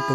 Hi,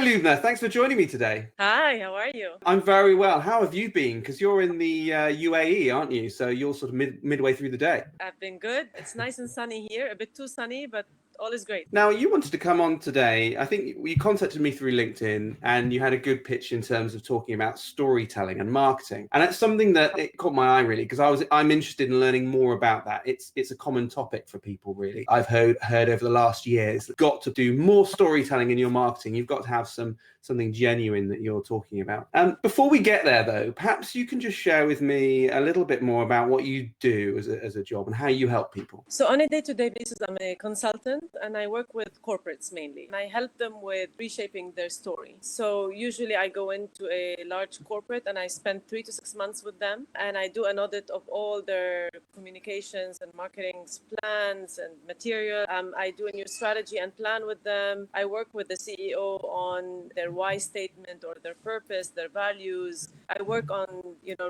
Lubna. Thanks for joining me today. Hi, how are you? I'm very well. How have you been? Because you're in the UAE, aren't you? So you're sort of midway through the day. I've been good. It's nice and sunny here, a bit too sunny, but all is great. Now, you wanted to come on today. I think you contacted me through LinkedIn and you had a good pitch in terms of talking about storytelling and marketing. And that's something that it caught my eye really, because I'm interested in learning more about that. It's a common topic for people really. I've heard over the last years, you've got to do more storytelling in your marketing. You've got to have something genuine that you're talking about. Before we get there though, perhaps you can just share with me a little bit more about what you do as a job and how you help people. So on a day-to-day basis, I'm a consultant and I work with corporates mainly. And I help them with reshaping their story. So usually I go into a large corporate and I spend 3 to 6 months with them. And I do an audit of all their communications and marketing plans and material. I do a new strategy and plan with them. I work with the CEO on their why statement or their purpose, their values. I work on,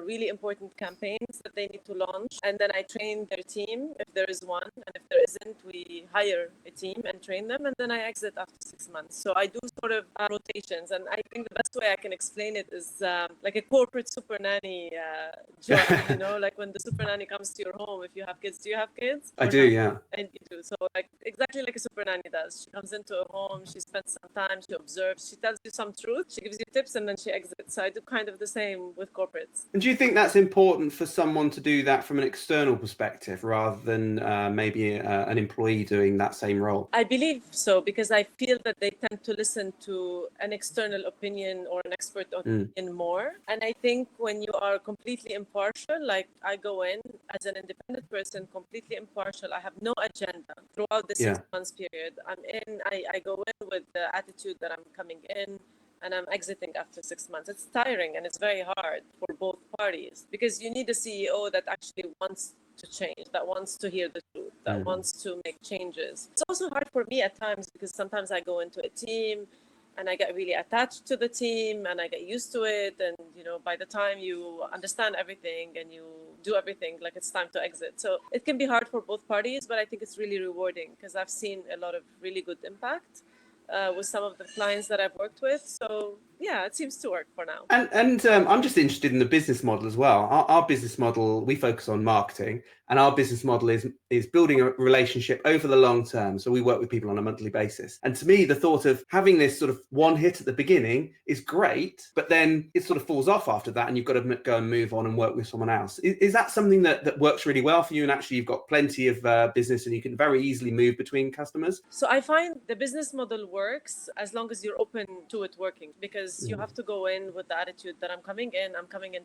really important campaigns that they need to launch. And then I train their team if there is one. And if there isn't, we hire a team and train them. And then I exit after 6 months. So I do sort of rotations. And I think the best way I can explain it is like a corporate super nanny job, like when the super nanny comes to your home, if you have kids. Do you have kids? I do, yeah. And you do. So exactly like a super nanny does. She comes into a home, she spends some time, she observes, she tells you some truth, she gives you tips, and then she exits. So I do kind of the same with corporates. And do you think that's important for someone to do that from an external perspective rather than maybe an employee doing that same role? I believe so, because I feel that they tend to listen to an external opinion or an expert opinion more. And I think when you are completely impartial, like I go in as an independent person, completely impartial, I have no agenda throughout the 6 months period. I go in with the attitude that I'm coming in and I'm exiting after 6 months. It's tiring and it's very hard for both parties because you need a CEO that actually wants to change, that wants to hear the truth, that wants to make changes. It's also hard for me at times because sometimes I go into a team and I get really attached to the team and I get used to it. And, by the time you understand everything and you do everything, like it's time to exit. So it can be hard for both parties, but I think it's really rewarding because I've seen a lot of really good impact with some of the clients that I've worked with. So yeah, it seems to work for now. And I'm just interested in the business model as well. Our business model, we focus on marketing, and our business model is building a relationship over the long term. So we work with people on a monthly basis. And to me, the thought of having this sort of one hit at the beginning is great, but then it sort of falls off after that and you've got to go and move on and work with someone else. Is that something that works really well for you? And actually you've got plenty of business and you can very easily move between customers? So I find the business model works as long as you're open to it working, because you have to go in with the attitude that I'm coming in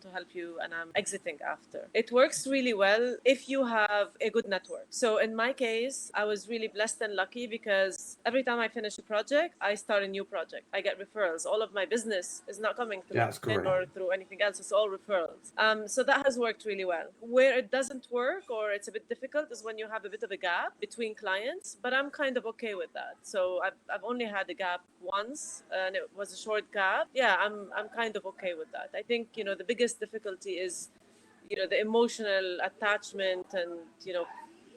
to help you, and I'm exiting after. It works really well if you have a good network. So in my case, I was really blessed and lucky because every time I finish a project, I start a new project. I get referrals. All of my business is not coming through LinkedIn or through anything else. It's all referrals. So that has worked really well. Where it doesn't work or it's a bit difficult is when you have a bit of a gap between clients, but I'm kind of okay with that. So I've only had a gap once and it was a short gap. Yeah, I'm kind of okay with that. I think, the biggest difficulty is, the emotional attachment and,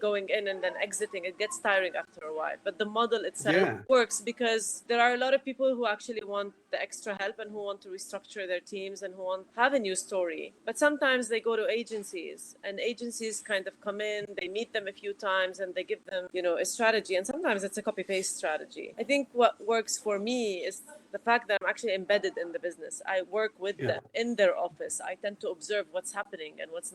going in and then exiting. It gets tiring after a while, but the model itself works because there are a lot of people who actually want the extra help and who want to restructure their teams and who have a new story. But sometimes they go to agencies and agencies kind of come in, they meet them a few times and they give them, a strategy. And sometimes it's a copy-paste strategy. I think what works for me is the fact that I'm actually embedded in the business. I work with them in their office. I tend to observe what's happening and what's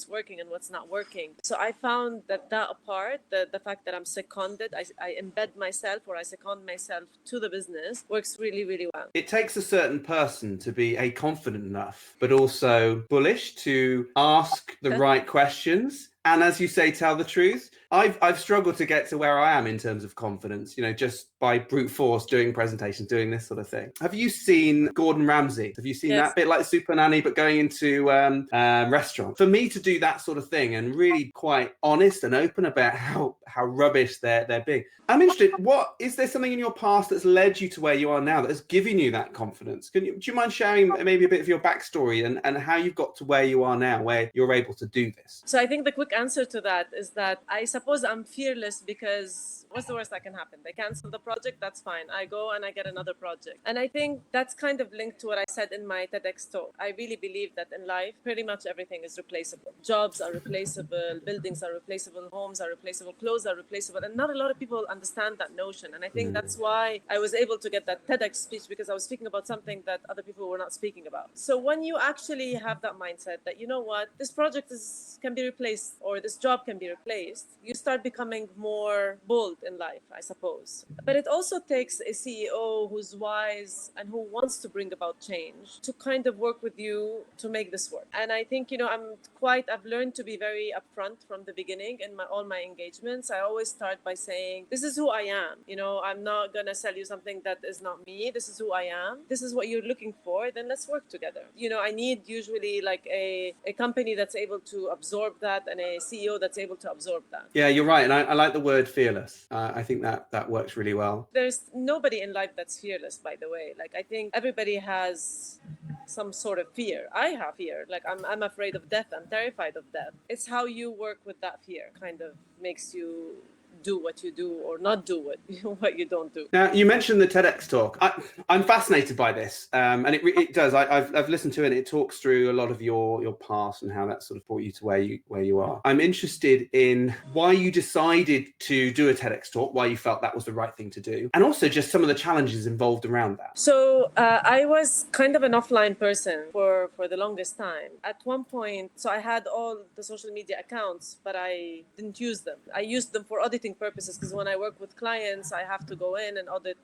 working and what's not working. So I found that apart, the fact that I'm seconded, I embed myself or I second myself to the business works really, really well. It takes a certain person to be confident enough, but also bullish to ask the right questions. And as you say, tell the truth. I've struggled to get to where I am in terms of confidence, just by brute force doing presentations, doing this sort of thing. Have you seen Gordon Ramsay? Have you seen that bit like Super Nanny, but going into restaurants? For me to do that sort of thing and really quite honest and open about how how rubbish they're being. I'm interested, what is there something in your past that's led you to where you are now that has given you that confidence? Do you mind sharing maybe a bit of your backstory and how you've got to where you are now, where you're able to do this? So I think the quick answer to that is that I suppose I'm fearless because what's the worst that can happen? They cancel the project, that's fine. I go and I get another project. And I think that's kind of linked to what I said in my TEDx talk. I really believe that in life, pretty much everything is replaceable. Jobs are replaceable, buildings are replaceable, homes are replaceable, clothes are replaceable. And not a lot of people understand that notion. And I think that's why I was able to get that TEDx speech, because I was speaking about something that other people were not speaking about. So when you actually have that mindset that, you know what, this project can be replaced, or this job can be replaced, you start becoming more bold in life, I suppose. But it also takes a CEO who's wise and who wants to bring about change to kind of work with you to make this work. And I think, I've learned to be very upfront from the beginning in all my engagements. I always start by saying, this is who I am. I'm not going to sell you something that is not me. This is who I am. This is what you're looking for. Then let's work together. I need usually like a company that's able to absorb that and a CEO that's able to absorb that. Yeah, you're right. And I like the word fearless. I think that works really well. There's nobody in life that's fearless, by the way. Like, I think everybody has some sort of fear. I have fear. Like, I'm afraid of death. I'm terrified of death. It's how you work with that fear kind of makes you do what you do or not do what you don't do. Now, you mentioned the TEDx talk. I'm fascinated by this, and it does. I've listened to it, and it talks through a lot of your past and how that sort of brought you to where you are. I'm interested in why you decided to do a TEDx talk, why you felt that was the right thing to do, and also just some of the challenges involved around that. So I was kind of an offline person for the longest time. At one point, so I had all the social media accounts, but I didn't use them. I used them for auditing purposes, because when I work with clients, I have to go in and audit,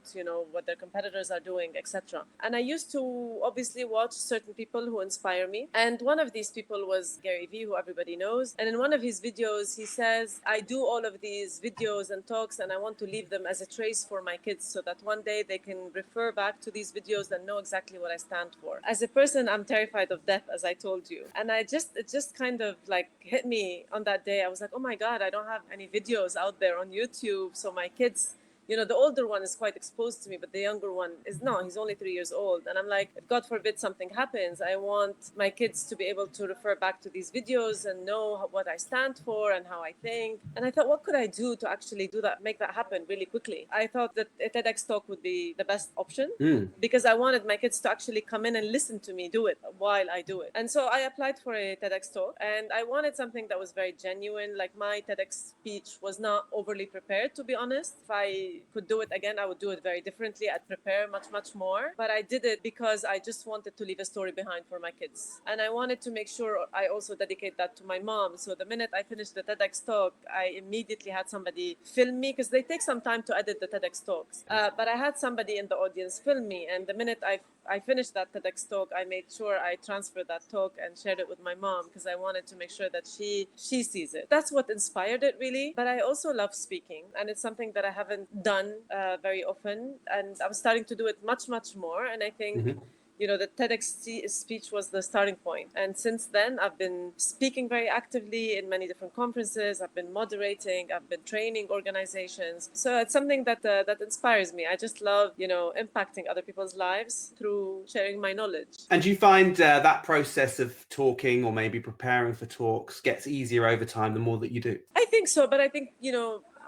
what their competitors are doing, etc. And I used to obviously watch certain people who inspire me. And one of these people was Gary Vee, who everybody knows. And in one of his videos, he says, I do all of these videos and talks, and I want to leave them as a trace for my kids so that one day they can refer back to these videos and know exactly what I stand for. As a person, I'm terrified of death, as I told you. And it just kind of like hit me on that day. I was like, oh my God, I don't have any videos out there on YouTube. So my kids, the older one is quite exposed to me, but the younger one is not. He's only 3 years old. And I'm like, if God forbid something happens, I want my kids to be able to refer back to these videos and know what I stand for and how I think. And I thought, what could I do to actually do that, make that happen really quickly? I thought that a TEDx talk would be the best option because I wanted my kids to actually come in and listen to me do it while I do it. And so I applied for a TEDx talk, and I wanted something that was very genuine. Like, my TEDx speech was not overly prepared, to be honest. If I could do it again, I would do it very differently. I'd prepare much more. But I did it because I just wanted to leave a story behind for my kids. And I wanted to make sure I also dedicate that to my mom. So the minute I finished the TEDx talk, I immediately had somebody film me, because they take some time to edit the TEDx talks. But I had somebody in the audience film me. And the minute I finished that TEDx talk, I made sure I transferred that talk and shared it with my mom, because I wanted to make sure that she sees it. That's what inspired it, really. But I also love speaking, and it's something that I haven't done very often, and I'm starting to do it much more. And I think the TEDx speech was the starting point. And since then, I've been speaking very actively in many different conferences. I've been moderating. I've been training organizations. So it's something that inspires me. I just love, impacting other people's lives through sharing my knowledge. And do you find that process of talking, or maybe preparing for talks, gets easier over time the more that you do? I think so, but I think,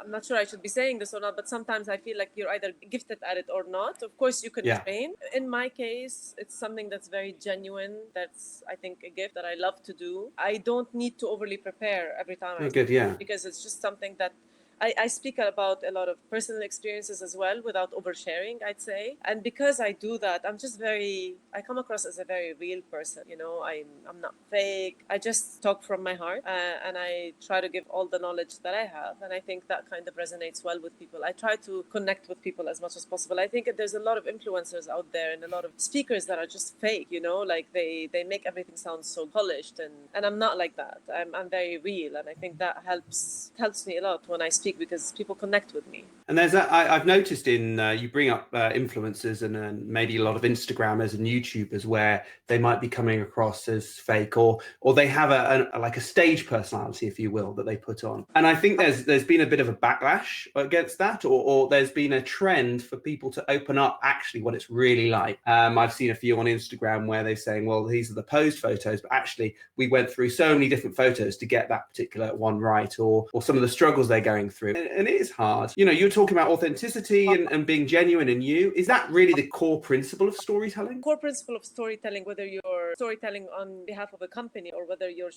I'm not sure I should be saying this or not, but sometimes I feel like you're either gifted at it or not. Of course, you can train. In my case, it's something that's very genuine. That's, I think, a gift that I love to do. I don't need to overly prepare every time I speak, because it's just something that I speak about a lot of personal experiences as well, without oversharing, I'd say. And because I do that, I come across as a very real person. I'm not fake. I just talk from my heart, and I try to give all the knowledge that I have. And I think that kind of resonates well with people. I try to connect with people as much as possible. I think there's a lot of influencers out there and a lot of speakers that are just fake, like they make everything sound so polished. And I'm not like that. I'm very real. And I think that helps me a lot when I speak boutique because people connect with me. And there's that I've noticed in you bring up influencers and maybe a lot of Instagrammers and YouTubers where they might be coming across as fake or they have a like a stage personality, if you will, that they put on. And I think there's been a bit of a backlash against that, or there's been a trend for people to open up actually what it's really like. I've seen a few on Instagram where they're saying, well, these are the posed photos, but actually we went through so many different photos to get that particular one right, or some of the struggles they're going through. And it is hard. You know, you're talking about authenticity and being genuine in you. Is that really the core principle of storytelling? Core principle of storytelling, whether you're storytelling on behalf of a company or whether you're,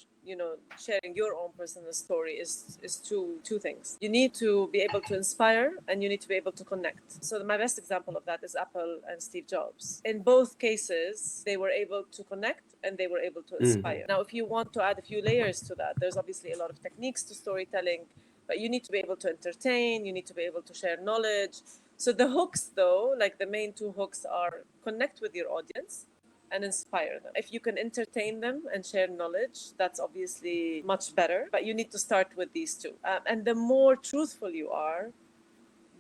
sharing your own personal story, is two things. You need to be able to inspire and you need to be able to connect. So my best example of that is Apple and Steve Jobs. In both cases, they were able to connect and they were able to inspire. Now, if you want to add a few layers to that, there's obviously a lot of techniques to storytelling, but you need to be able to entertain, you need to be able to share knowledge. So the hooks, though, like the main two hooks are connect with your audience and inspire them. If you can entertain them and share knowledge, that's obviously much better, but you need to start with these two. And the more truthful you are,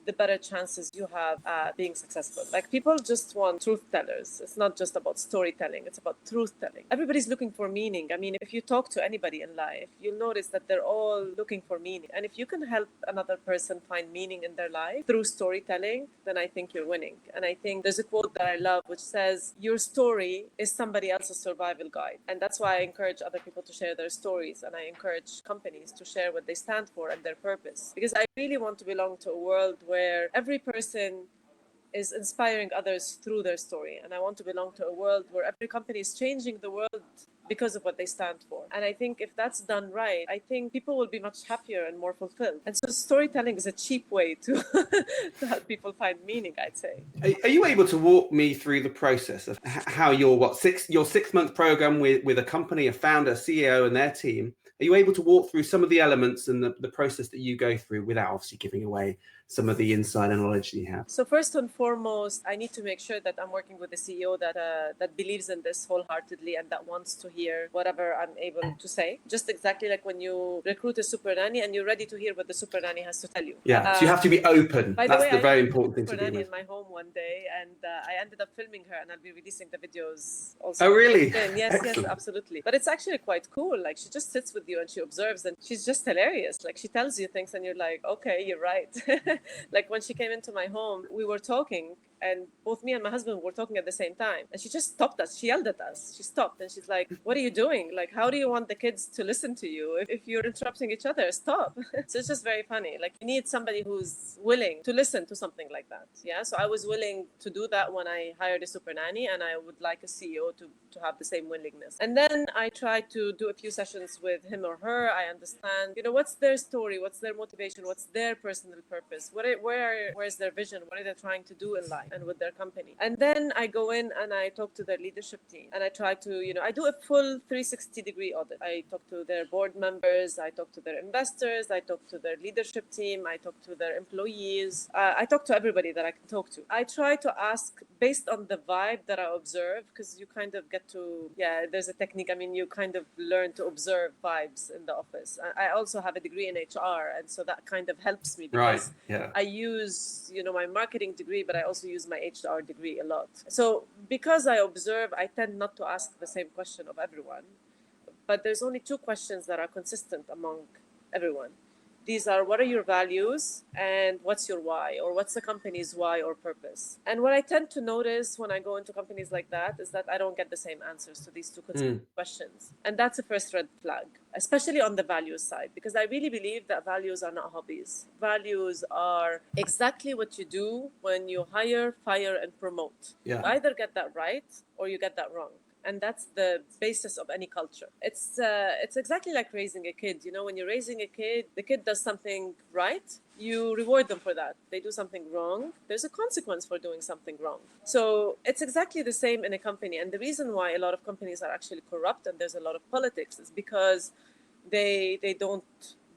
the better chances you have being successful. Like, people just want truth tellers. It's not just about storytelling, it's about truth telling. Everybody's looking for meaning. I mean, if you talk to anybody in life, you'll notice that they're all looking for meaning. And if you can help another person find meaning in their life through storytelling, then I think you're winning. And I think there's a quote that I love which says, your story is somebody else's survival guide. And that's why I encourage other people to share their stories, and I encourage companies to share what they stand for and their purpose. Because I really want to belong to a world where every person is inspiring others through their story. And I want to belong to a world where every company is changing the world because of what they stand for. And I think if that's done right, I think people will be much happier and more fulfilled. And so storytelling is a cheap way to, to help people find meaning, I'd say. Are you able to walk me through the process of how your 6-month program with a company, a founder, CEO and their team? Are you able to walk through some of the elements and the process that you go through without obviously giving away some of the insider knowledge that you have? So first and foremost, I need to make sure that I'm working with a CEO that believes in this wholeheartedly and that wants to hear whatever I'm able to say. Just exactly like when you recruit a super nanny and you're ready to hear what the super nanny has to tell you. Yeah, so you have to be open. That's the very important thing to be. I be in my home one day, and I ended up filming her, and I'll be releasing the videos also. Oh, really? Yes, yes, absolutely. But it's actually quite cool. Like, she just sits with you and she observes, and she's just hilarious. Like, she tells you things, and you're like, okay, you're right. Like, when she came into my home, we were talking, and both me and my husband were talking at the same time. And she just stopped us. She yelled at us. She stopped and she's like, what are you doing? Like, how do you want the kids to listen to you? If you're interrupting each other, stop. So it's just very funny. Like, you need somebody who's willing to listen to something like that. Yeah. So I was willing to do that when I hired a super nanny, and I would like a CEO to have the same willingness. And then I try to do a few sessions with him or her. I understand, what's their story? What's their motivation? What's their personal purpose? Where's their vision? What are they trying to do in life and with their company? And then I go in and I talk to their leadership team, and I try to, I do a full 360-degree audit. I talk to their board members, I talk to their investors, I talk to their leadership team, I talk to their employees, I talk to everybody that I can talk to. I try to ask based on the vibe that I observe, because you kind of get to, there's a technique. I mean, you kind of learn to observe vibes in the office. I also have a degree in HR, and so that kind of helps me because I use, my marketing degree, but I also use my HR degree a lot. So because I observe, I tend not to ask the same question of everyone, but there's only two questions that are consistent among everyone. These are, what are your values and what's your why, or what's the company's why or purpose? And what I tend to notice when I go into companies like that is that I don't get the same answers to these two questions. And that's a first red flag, especially on the values side, because I really believe that values are not hobbies. Values are exactly what you do when you hire, fire, and promote. You either get that right or you get that wrong. And that's the basis of any culture. It's exactly like raising a kid. When you're raising a kid, the kid does something right, you reward them for that. They do something wrong, there's a consequence for doing something wrong. So it's exactly the same in a company. And the reason why a lot of companies are actually corrupt and there's a lot of politics is because they don't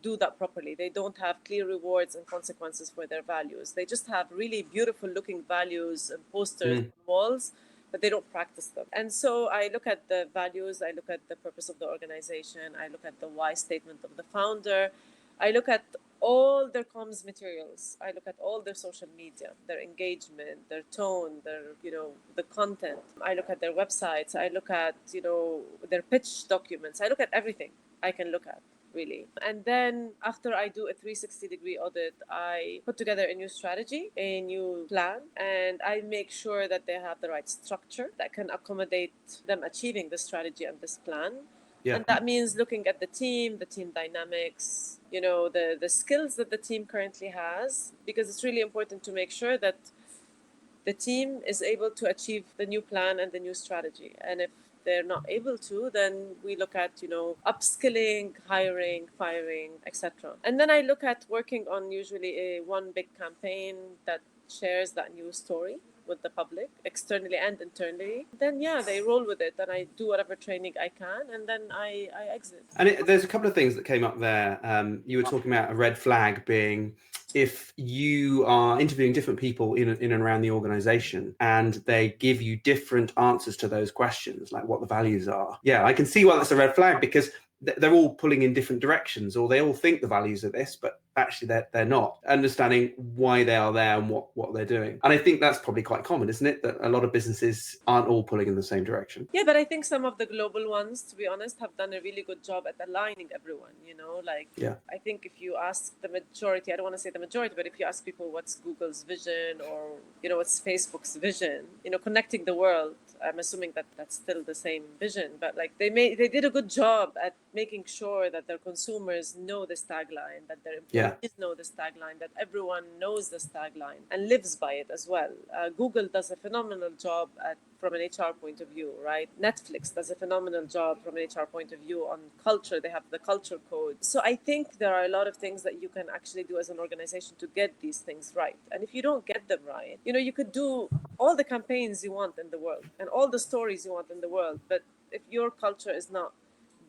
do that properly. They don't have clear rewards and consequences for their values. They just have really beautiful looking values and posters on walls, but they don't practice them. And so I look at the values, I look at the purpose of the organization, I look at the why statement of the founder, I look at all their comms materials. I look at all their social media, their engagement, their tone, their, the content. I look at their websites. I look at, their pitch documents. I look at everything I can look at, really. And then after I do a 360-degree audit, I put together a new strategy, a new plan, and I make sure that they have the right structure that can accommodate them achieving the strategy and this plan. Yeah. And that means looking at the team dynamics, the skills that the team currently has, because it's really important to make sure that the team is able to achieve the new plan and the new strategy. And if they're not able to, then we look at, upskilling, hiring, firing, etc. And then I look at working on usually one big campaign that shares that new story with the public, externally and internally. Then they roll with it, and I do whatever training I can, and then I exit. And there's a couple of things that came up there. You were talking about a red flag being if you are interviewing different people in and around the organization and they give you different answers to those questions, like what the values are. Yeah, I can see why that's a red flag, because they're all pulling in different directions, or they all think the values are this, but actually they're not. Understanding why they are there and what they're doing. And I think that's probably quite common, isn't it? That a lot of businesses aren't all pulling in the same direction. Yeah, but I think some of the global ones, to be honest, have done a really good job at aligning everyone, I think if you ask the majority, I don't want to say the majority, but if you ask people what's Google's vision or, what's Facebook's vision, connecting the world, I'm assuming that that's still the same vision, but they did a good job at making sure that their consumers know this tagline, that their employees know this tagline, that everyone knows this tagline and lives by it as well. Google does a phenomenal job from an HR point of view, right? Netflix does a phenomenal job from an HR point of view on culture. They have the culture code. So I think there are a lot of things that you can actually do as an organization to get these things right. And if you don't get them right, you could do all the campaigns you want in the world and all the stories you want in the world. But if your culture is not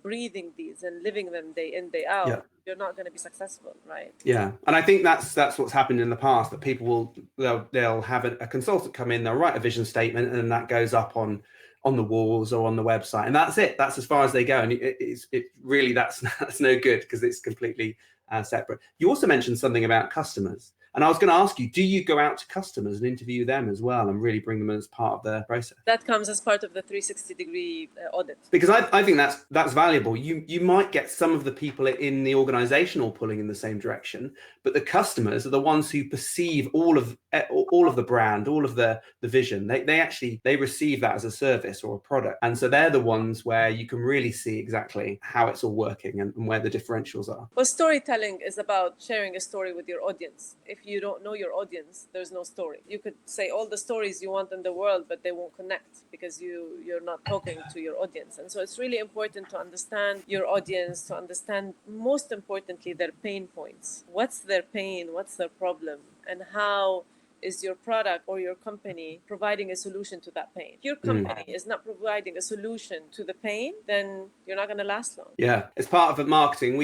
breathing these and living them day in, day out, you're not going to be successful, right? Yeah, and I think that's what's happened in the past, that people they'll have a consultant come in, they'll write a vision statement, and then that goes up on the walls or on the website, and that's it. That's as far as they go, and it really that's no good, because it's completely separate. You also mentioned something about customers. And I was going to ask you, do you go out to customers and interview them as well and really bring them as part of the process? That comes as part of the 360-degree audit. Because I think that's valuable. You might get some of the people in the organization all pulling in the same direction, but the customers are the ones who perceive all of the brand, all of the vision. They receive that as a service or a product. And so they're the ones where you can really see exactly how it's all working and where the differentials are. Well, storytelling is about sharing a story with your audience. If you don't know your audience, there's no story. You could say all the stories you want in the world, but they won't connect because you're not talking to your audience. And so it's really important to understand your audience, to understand, most importantly, their pain points. What's their pain? What's their problem? And how is your product or your company providing a solution to that pain? If your company is not providing a solution to the pain, then you're not going to last long. Yeah, as part of the marketing,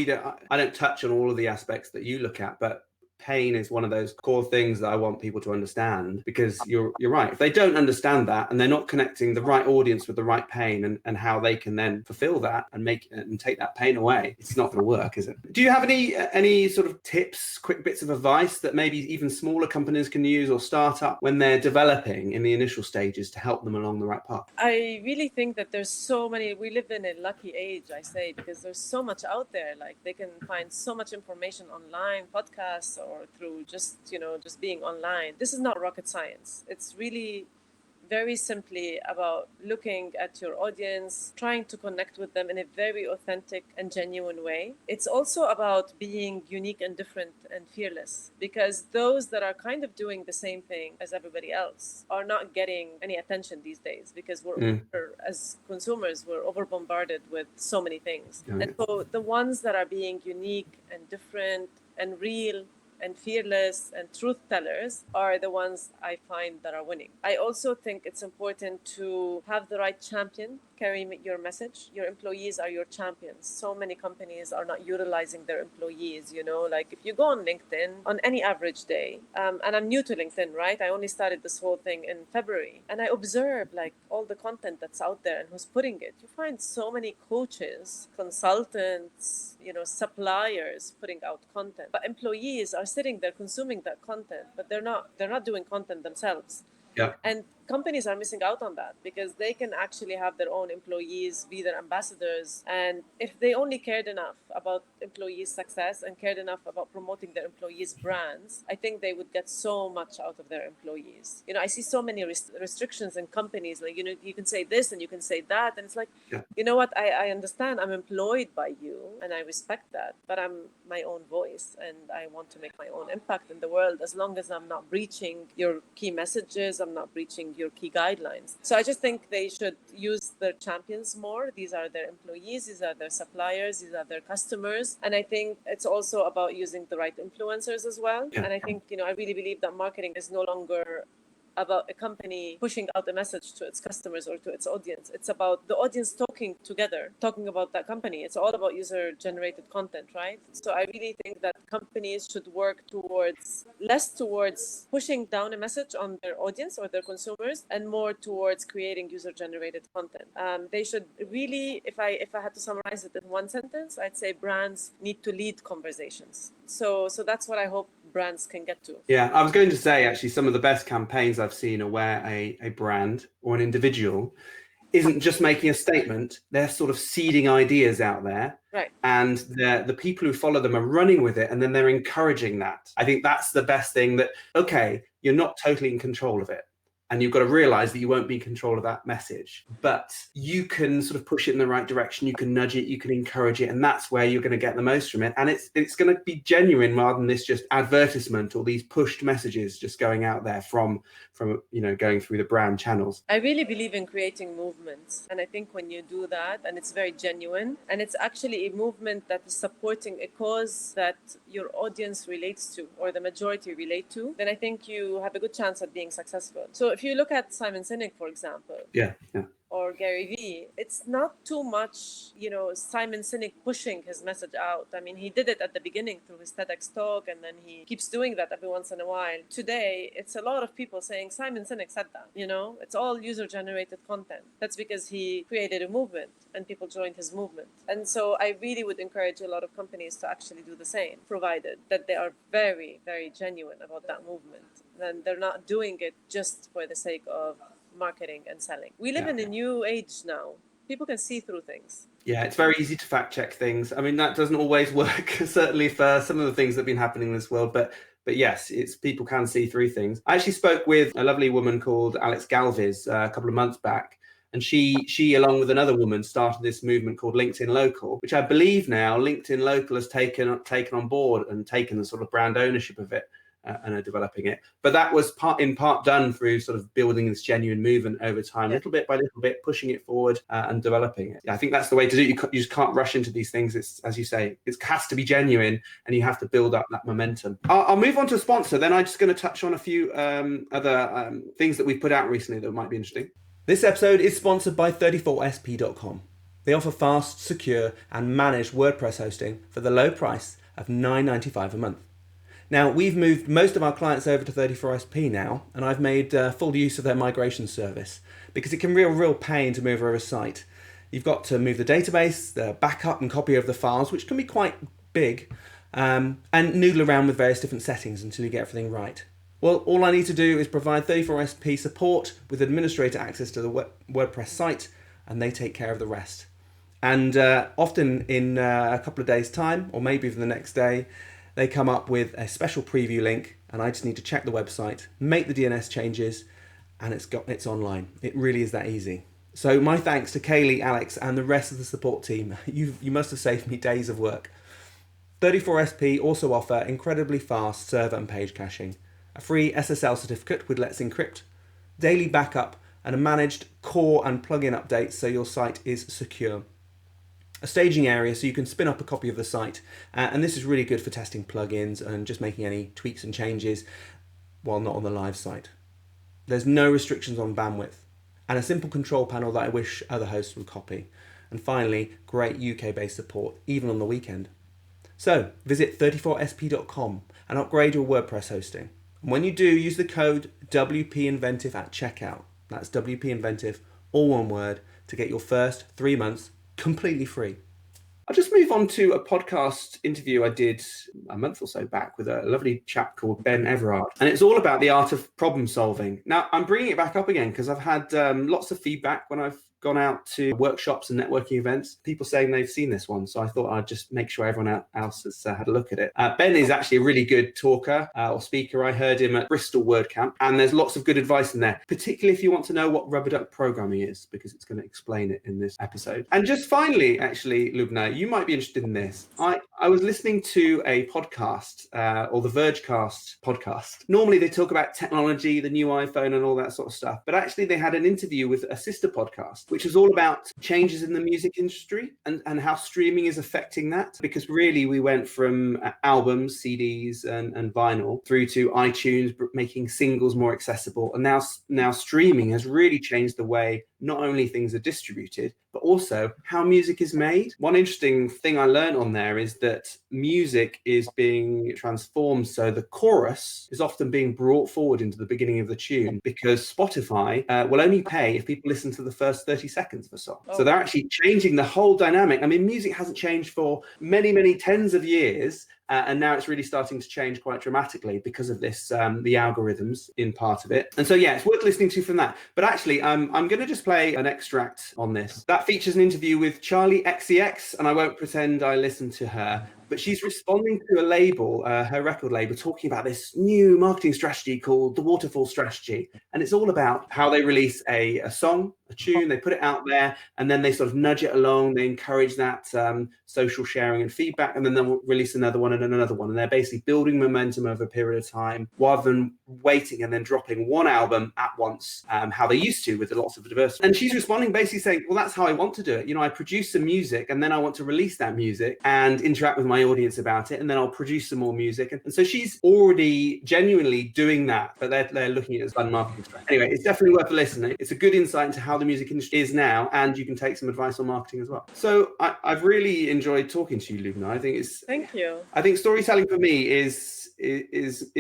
I don't touch on all of the aspects that you look at, but pain is one of those core things that I want people to understand, because you're right. If they don't understand that and they're not connecting the right audience with the right pain and how they can then fulfill that and take that pain away, it's not going to work, is it? Do you have any sort of tips, quick bits of advice that maybe even smaller companies can use or start up when they're developing in the initial stages to help them along the right path? I really think that there's so many. We live in a lucky age, I say, because there's so much out there. Like, they can find so much information online, podcasts, or through just being online. This is not rocket science. It's really very simply about looking at your audience, trying to connect with them in a very authentic and genuine way. It's also about being unique and different and fearless, because those that are kind of doing the same thing as everybody else are not getting any attention these days, because as consumers, we're over bombarded with so many things. And so the ones that are being unique and different and real and fearless and truth tellers are the ones I find that are winning. I also think it's important to have the right champion carry your message. Your employees are your champions. So many companies are not utilizing their employees, like if you go on LinkedIn on any average day, and I'm new to LinkedIn, right? I only started this whole thing in February, and I observe like all the content that's out there and who's putting it. You find so many coaches, consultants, suppliers putting out content, but employees are sitting there consuming that content, but they're not doing content themselves. Yeah. And companies are missing out on that because they can actually have their own employees be their ambassadors. And if they only cared enough about employees' success and cared enough about promoting their employees' brands, I think they would get so much out of their employees. I see so many restrictions in companies, like, you can say this and you can say that. And it's like, you know what? I understand I'm employed by you and I respect that, but I'm my own voice and I want to make my own impact in the world as long as I'm not breaching your key messages, I'm not breaching your key guidelines. So I just think they should use their champions more. These are their employees, these are their suppliers, these are their customers. And I think it's also about using the right influencers as well. And I think, I really believe that marketing is no longer about a company pushing out a message to its customers or to its audience. It's about the audience talking together, talking about that company. It's all about user-generated content, right? So I really think that companies should work less towards pushing down a message on their audience or their consumers, and more towards creating user-generated content. They should really, if I had to summarize it in one sentence, I'd say brands need to lead conversations. So that's what I hope brands can get to. Yeah, I was going to say, actually, some of the best campaigns I've seen are where a brand or an individual isn't just making a statement, they're sort of seeding ideas out there. Right. And the people who follow them are running with it, and then they're encouraging that. I think that's the best thing, that, okay, you're not totally in control of it. And you've got to realize that you won't be in control of that message, but you can sort of push it in the right direction. You can nudge it, you can encourage it, and that's where you're going to get the most from it. And it's going to be genuine rather than this just advertisement or these pushed messages just going out there from going through the brand channels. I really believe in creating movements, and I think when you do that, and it's very genuine, and it's actually a movement that is supporting a cause that your audience relates to or the majority relate to, then I think you have a good chance at being successful. So if you look at Simon Sinek, for example, or Gary Vee, it's not too much, Simon Sinek pushing his message out. I mean, he did it at the beginning through his TEDx talk, and then he keeps doing that every once in a while. Today, it's a lot of people saying Simon Sinek said that, it's all user-generated content. That's because he created a movement and people joined his movement. And so I really would encourage a lot of companies to actually do the same, provided that they are very, very genuine about that movement. And they're not doing it just for the sake of marketing and selling. We live in a new age now. People can see through things. Yeah, it's very easy to fact check things. I mean, that doesn't always work, certainly for some of the things that have been happening in this world, but yes, people can see through things. I actually spoke with a lovely woman called Alex Galvez a couple of months back, and she along with another woman started this movement called LinkedIn Local, which I believe now LinkedIn Local has taken on board and taken the sort of brand ownership of it. And are developing it. But that was in part done through sort of building this genuine movement over time, little bit by little bit, pushing it forward and developing it. I think that's the way to do it. You just can't rush into these things. It's, as you say, it has to be genuine, and you have to build up that momentum. I'll move on to a sponsor. Then I'm just going to touch on a few other things that we've put out recently that might be interesting. This episode is sponsored by 34sp.com. They offer fast, secure, and managed WordPress hosting for the low price of $9.95 a month. Now, we've moved most of our clients over to 34SP now, and I've made full use of their migration service because it can be a real pain to move over a site. You've got to move the database, the backup and copy over the files, which can be quite big, and noodle around with various different settings until you get everything right. Well, all I need to do is provide 34SP support with administrator access to the WordPress site, and they take care of the rest. And often in a couple of days' time, or maybe even the next day, they come up with a special preview link, and I just need to check the website, make the DNS changes, and it's online. It really is that easy. So my thanks to Kaylee, Alex, and the rest of the support team. You must have saved me days of work. 34SP also offer incredibly fast server and page caching, a free SSL certificate with Let's Encrypt, daily backup, and a managed core and plugin updates so your site is secure. a staging area so you can spin up a copy of the site. And this is really good for testing plugins and just making any tweaks and changes while not on the live site. There's no restrictions on bandwidth, and a simple control panel that I wish other hosts would copy. And finally, great UK-based support, even on the weekend. So visit 34sp.com and upgrade your WordPress hosting. And when you do, use the code WPInventive at checkout. That's WPInventive, all one word, to get your first 3 months completely free. I'll just move on to a podcast interview I did a month or so back with a lovely chap called Ben Everard. And it's all about the art of problem solving. Now, I'm bringing it back up again because I've had lots of feedback when I've gone out to workshops and networking events, people saying they've seen this one. So I thought I'd just make sure everyone else has had a look at it. Ben is actually a really good talker or speaker. I heard him at Bristol WordCamp, and there's lots of good advice in there, particularly if you want to know what rubber duck programming is, because it's going to explain it in this episode. And just finally, actually, Lubna, you might be interested in this. I was listening to a podcast, or the Vergecast podcast. Normally they talk about technology, the new iPhone and all that sort of stuff, but actually they had an interview with a sister podcast, which is all about changes in the music industry and how streaming is affecting that. Because really we went from albums, CDs and vinyl through to iTunes, making singles more accessible. And now streaming has really changed the way not only things are distributed, but also how music is made. One interesting thing I learned on there is that music is being transformed. So the chorus is often being brought forward into the beginning of the tune, because Spotify will only pay if people listen to the first 30 seconds of a song. So they're actually changing the whole dynamic. I mean, music hasn't changed for many, many tens of years. And now it's really starting to change quite dramatically because of this, the algorithms in part of it. And so, yeah, it's worth listening to from that. But actually, I'm going to just play an extract on this. That features an interview with Charlie XCX, and I won't pretend I listened to her, but she's responding to a label, her record label, talking about this new marketing strategy called the waterfall strategy. And it's all about how they release a song, a tune, they put it out there, and then they sort of nudge it along. They encourage that social sharing and feedback, and then they'll release another one and another one. And they're basically building momentum over a period of time rather than waiting and then dropping one album at once, how they used to with lots of diversity. And she's responding basically saying, well, that's how I want to do it. You know, I produce some music and then I want to release that music and interact with my audience about it, and then I'll produce some more music. And so she's already genuinely doing that, but they're looking at it as fun marketing strategy. Anyway, it's definitely worth listening. It's a good insight into how the music industry is now, and you can take some advice on marketing as well. So I've really enjoyed talking to you, Lubna. Thank you. I think storytelling for me is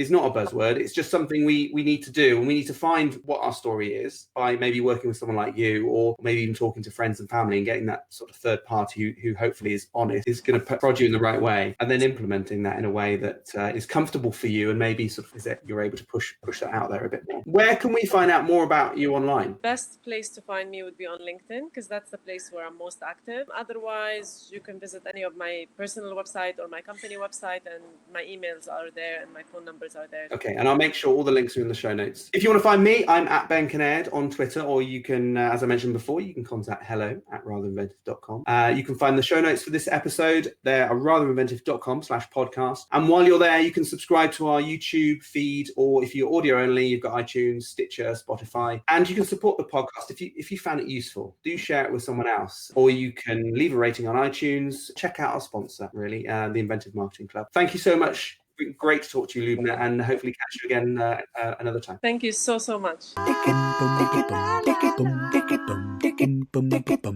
not a buzzword. It's just something we need to do, and we need to find what our story is by maybe working with someone like you, or maybe even talking to friends and family and getting that sort of third party who hopefully is honest, is going to prod you in the right way, and then implementing that in a way that is comfortable for you, and maybe sort of is that you're able to push that out there a bit more. Where can we find out more about you online? Best place to find me would be on LinkedIn, because that's the place where I'm most active. Otherwise, you can visit any of my personal website or my company website, and my emails are there and my phone numbers are there. Okay, and I'll make sure all the links are in the show notes. If you want to find me, I'm at Ben Kinnaird on Twitter, or you can, as I mentioned before, you can contact hello@ratherinventive.com. You can find the show notes for this episode there at ratherinventive.com/podcast. And while you're there, you can subscribe to our YouTube feed, or if you're audio only, you've got iTunes, Stitcher, Spotify, and you can support the podcast if you found it useful. Do share it with someone else, or you can leave a rating on iTunes. Check out our sponsor, really, the Inventive Marketing Club. Thank you so much. Great to talk to you, Lubna, and hopefully catch you again another time. Thank you so much.